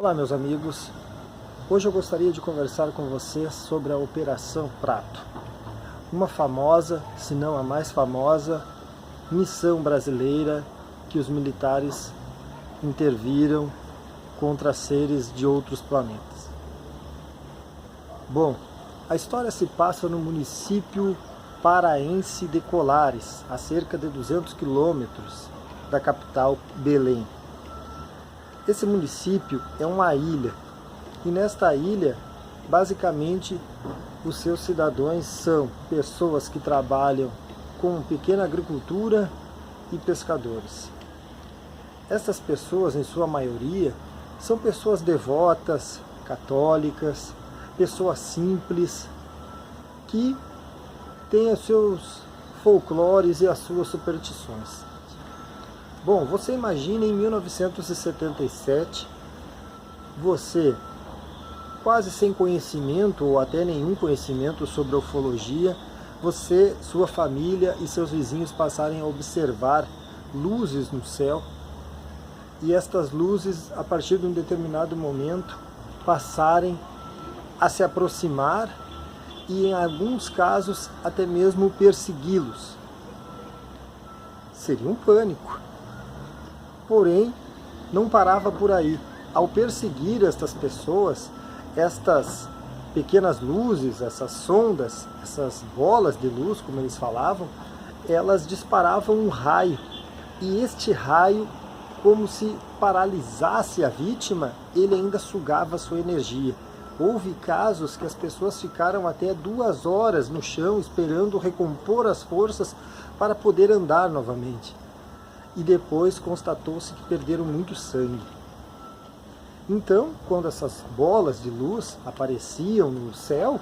Olá meus amigos, hoje eu gostaria de conversar com vocês sobre a Operação Prato, uma famosa, se não a mais famosa, missão brasileira que os militares interviram contra seres de outros planetas. Bom, a história se passa no município paraense de Colares, a cerca de 200 quilômetros da capital Belém. Esse município é uma ilha, e nesta ilha, basicamente, os seus cidadãos são pessoas que trabalham com pequena agricultura e pescadores. Essas pessoas, em sua maioria, são pessoas devotas, católicas, pessoas simples, que têm os seus folclores e as suas superstições. Bom, você imagina em 1977, você quase sem conhecimento ou até nenhum conhecimento sobre ufologia, você, sua família e seus vizinhos passarem a observar luzes no céu, e estas luzes, a partir de um determinado momento, passarem a se aproximar e, em alguns casos, até mesmo persegui-los. Seria um pânico. Porém, não parava por aí. Ao perseguir estas pessoas, estas pequenas luzes, essas sondas, essas bolas de luz, como eles falavam, elas disparavam um raio. E este raio, como se paralisasse a vítima, ele ainda sugava a sua energia. Houve casos que as pessoas ficaram até 2 horas no chão esperando recompor as forças para poder andar novamente. E depois constatou-se que perderam muito sangue. Então, quando essas bolas de luz apareciam no céu,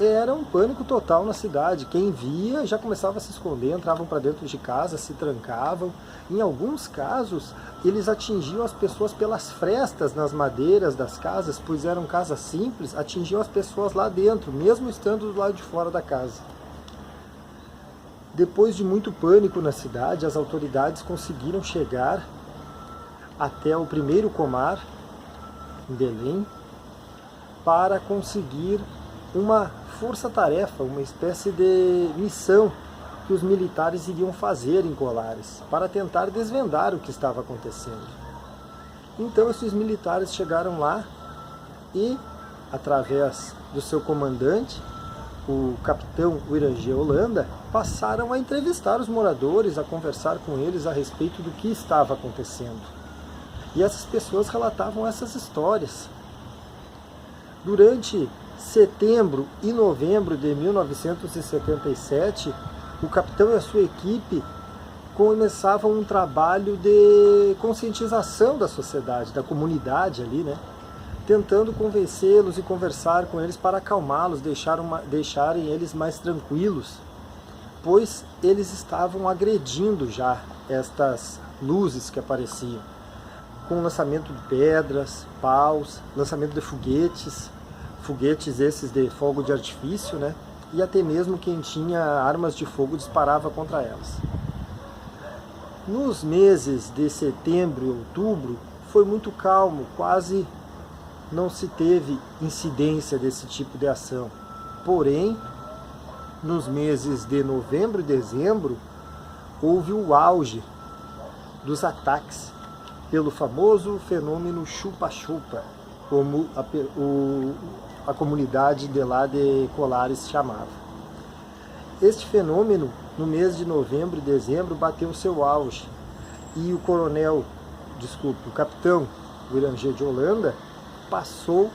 era um pânico total na cidade. Quem via já começava a se esconder, entravam para dentro de casa, se trancavam. Em alguns casos, eles atingiam as pessoas pelas frestas nas madeiras das casas, pois eram casas simples, atingiam as pessoas lá dentro, mesmo estando do lado de fora da casa. Depois de muito pânico na cidade, as autoridades conseguiram chegar até o primeiro Comar, em Belém, para conseguir uma força-tarefa, uma espécie de missão que os militares iriam fazer em Colares, para tentar desvendar o que estava acontecendo. Então esses militares chegaram lá e, através do seu comandante, o capitão Wirangê Holanda, passaram a entrevistar os moradores, a conversar com eles a respeito do que estava acontecendo. E essas pessoas relatavam essas histórias. Durante setembro e novembro de 1977, o capitão e a sua equipe começavam um trabalho de conscientização da sociedade, da comunidade ali, né? Tentando convencê-los e conversar com eles para acalmá-los, deixarem eles mais tranquilos, pois eles estavam agredindo já estas luzes que apareciam, com lançamento de pedras, paus, lançamento de foguetes esses de fogo de artifício, né? E até mesmo quem tinha armas de fogo disparava contra elas. Nos meses de setembro e outubro foi muito calmo, quase não se teve incidência desse tipo de ação. Porém, nos meses de novembro e dezembro, houve o auge dos ataques pelo famoso fenômeno chupa-chupa, como a comunidade de lá de Colares chamava. Este fenômeno, no mês de novembro e dezembro, bateu seu auge. E o capitão Wirangê de Holanda, passou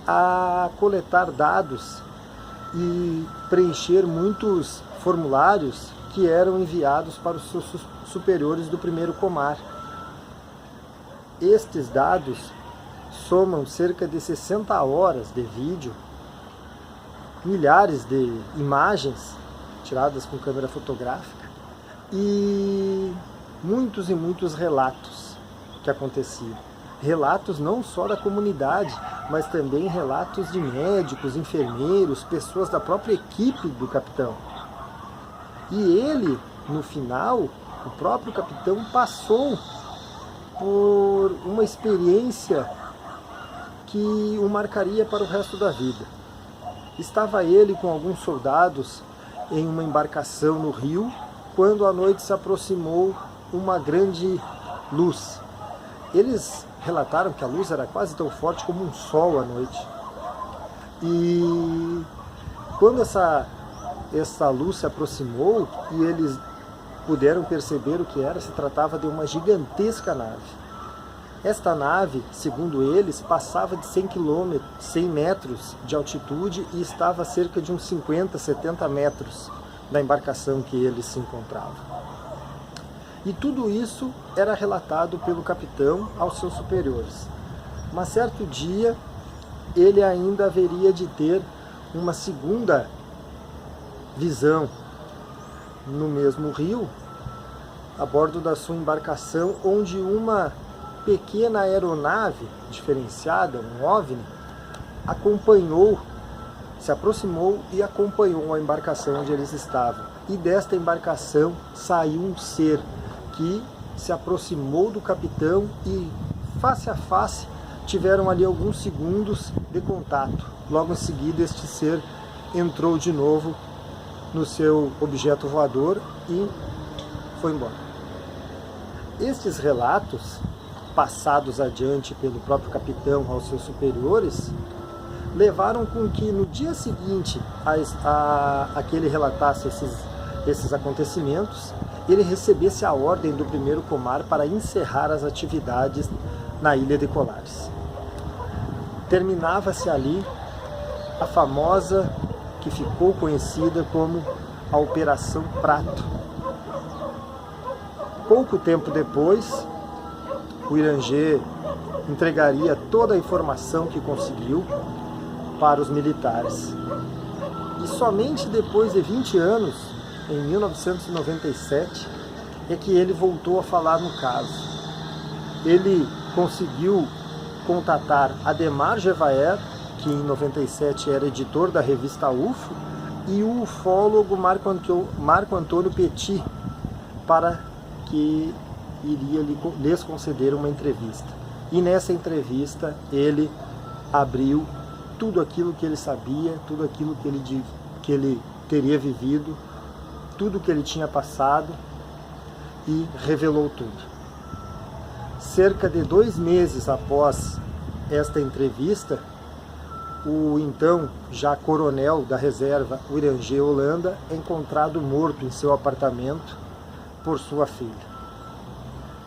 a coletar dados e preencher muitos formulários que eram enviados para os seus superiores do primeiro Comar. Estes dados somam cerca de 60 horas de vídeo, milhares de imagens tiradas com câmera fotográfica e muitos relatos que aconteciam. Relatos não só da comunidade, mas também relatos de médicos, enfermeiros, pessoas da própria equipe do capitão. E ele, no final, o próprio capitão passou por uma experiência que o marcaria para o resto da vida. Estava ele com alguns soldados em uma embarcação no rio, quando à noite se aproximou uma grande luz. Eles relataram que a luz era quase tão forte como um sol à noite. E quando essa luz se aproximou e eles puderam perceber o que era, se tratava de uma gigantesca nave. Esta nave, segundo eles, passava de 100 metros de altitude e estava a cerca de uns 50, 70 metros da embarcação que eles se encontravam. E tudo isso era relatado pelo capitão aos seus superiores. Mas certo dia, ele ainda haveria de ter uma segunda visão no mesmo rio, a bordo da sua embarcação, onde uma pequena aeronave diferenciada, um OVNI, se aproximou e acompanhou a embarcação onde eles estavam. E desta embarcação saiu um ser que se aproximou do capitão e, face a face, tiveram ali alguns segundos de contato. Logo em seguida, este ser entrou de novo no seu objeto voador e foi embora. Estes relatos, passados adiante pelo próprio capitão aos seus superiores, levaram com que no dia seguinte a que ele relatasse esses acontecimentos, ele recebesse a ordem do primeiro comar para encerrar as atividades na ilha de Colares. Terminava-se ali a famosa, que ficou conhecida como a Operação Prato. Pouco tempo depois, o Irangê entregaria toda a informação que conseguiu para os militares. E somente depois de 20 anos, em 1997, é que ele voltou a falar no caso. Ele conseguiu contatar Ademar Gevaert, que em 97 era editor da revista UFO, e o ufólogo Marco Antônio Petit, para que iria lhes conceder uma entrevista. E nessa entrevista ele abriu tudo aquilo que ele sabia, tudo aquilo que ele teria vivido, tudo que ele tinha passado, e revelou tudo. Cerca de 2 meses após esta entrevista, o então já coronel da reserva, o Irangê Holanda, é encontrado morto em seu apartamento por sua filha.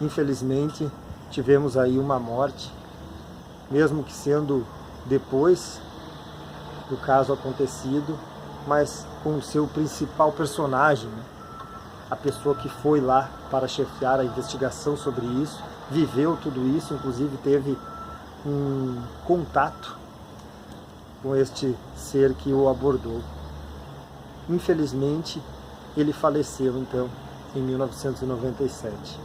Infelizmente, tivemos aí uma morte, mesmo que sendo depois do caso acontecido, mas com o seu principal personagem, né? A pessoa que foi lá para chefiar a investigação sobre isso, viveu tudo isso, inclusive teve um contato com este ser que o abordou. Infelizmente, ele faleceu então em 1997.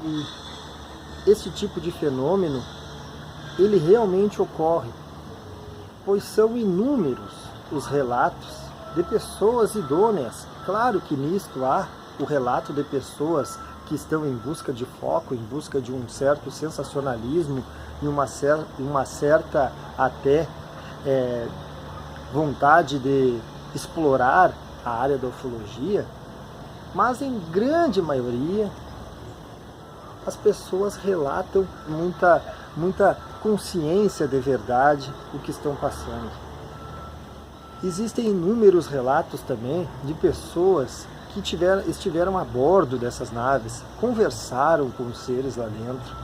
E esse tipo de fenômeno, ele realmente ocorre, pois são inúmeros os relatos de pessoas idôneas. Claro que nisto há o relato de pessoas que estão em busca de foco, em busca de um certo sensacionalismo e uma certa até vontade de explorar a área da ufologia, mas em grande maioria as pessoas relatam muita consciência de verdade o que estão passando. Existem inúmeros relatos também de pessoas que estiveram a bordo dessas naves, conversaram com os seres lá dentro,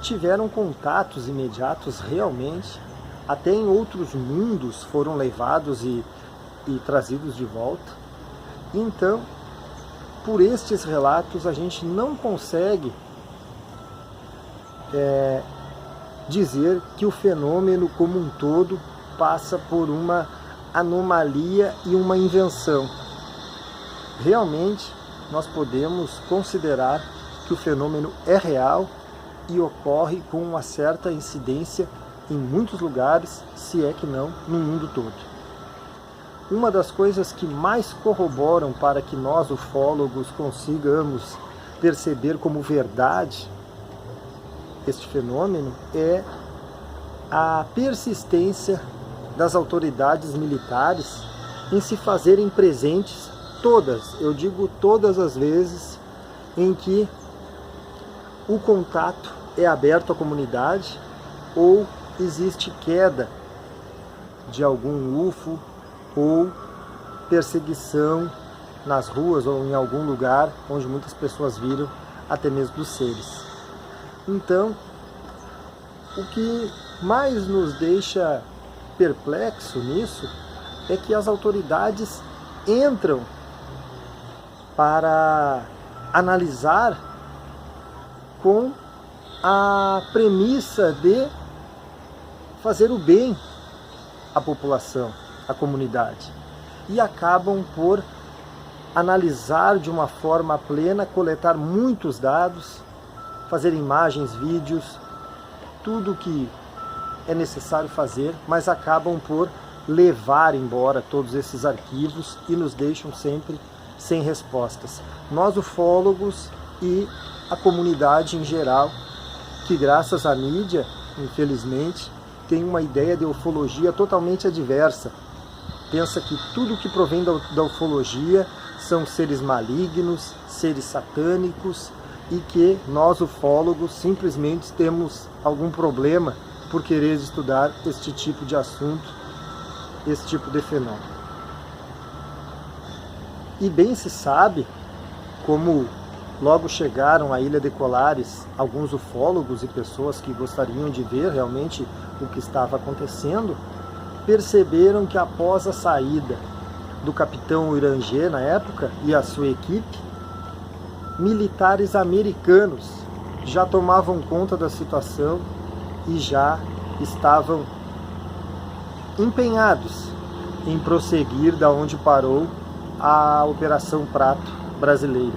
tiveram contatos imediatos realmente, até em outros mundos foram levados e trazidos de volta. Então, por estes relatos, a gente não consegue dizer que o fenômeno como um todo passa por uma anomalia e uma invenção. Realmente, nós podemos considerar que o fenômeno é real e ocorre com uma certa incidência em muitos lugares, se é que não no mundo todo. Uma das coisas que mais corroboram para que nós, ufólogos, consigamos perceber como verdade este fenômeno é a persistência das autoridades militares em se fazerem presentes eu digo todas as vezes em que o contato é aberto à comunidade ou existe queda de algum UFO ou perseguição nas ruas ou em algum lugar onde muitas pessoas viram até mesmo dos seres. Então, o que mais nos deixa perplexo nisso é que as autoridades entram para analisar com a premissa de fazer o bem à população, à comunidade, e acabam por analisar de uma forma plena, coletar muitos dados, fazer imagens, vídeos, tudo que é necessário fazer, mas acabam por levar embora todos esses arquivos e nos deixam sempre sem respostas. Nós, ufólogos e a comunidade em geral, que graças à mídia, infelizmente, tem uma ideia de ufologia totalmente adversa. Pensa que tudo que provém da ufologia são seres malignos, seres satânicos, e que nós, ufólogos, simplesmente temos algum problema por querer estudar este tipo de assunto, esse tipo de fenômeno. E bem se sabe, como logo chegaram à Ilha de Colares alguns ufólogos e pessoas que gostariam de ver realmente o que estava acontecendo, perceberam que após a saída do capitão Irangê na época e a sua equipe, militares americanos já tomavam conta da situação e já estavam empenhados em prosseguir da onde parou a Operação Prato brasileira,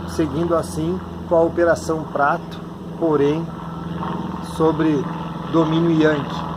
seguindo assim com a Operação Prato, porém sobre domínio Yankee.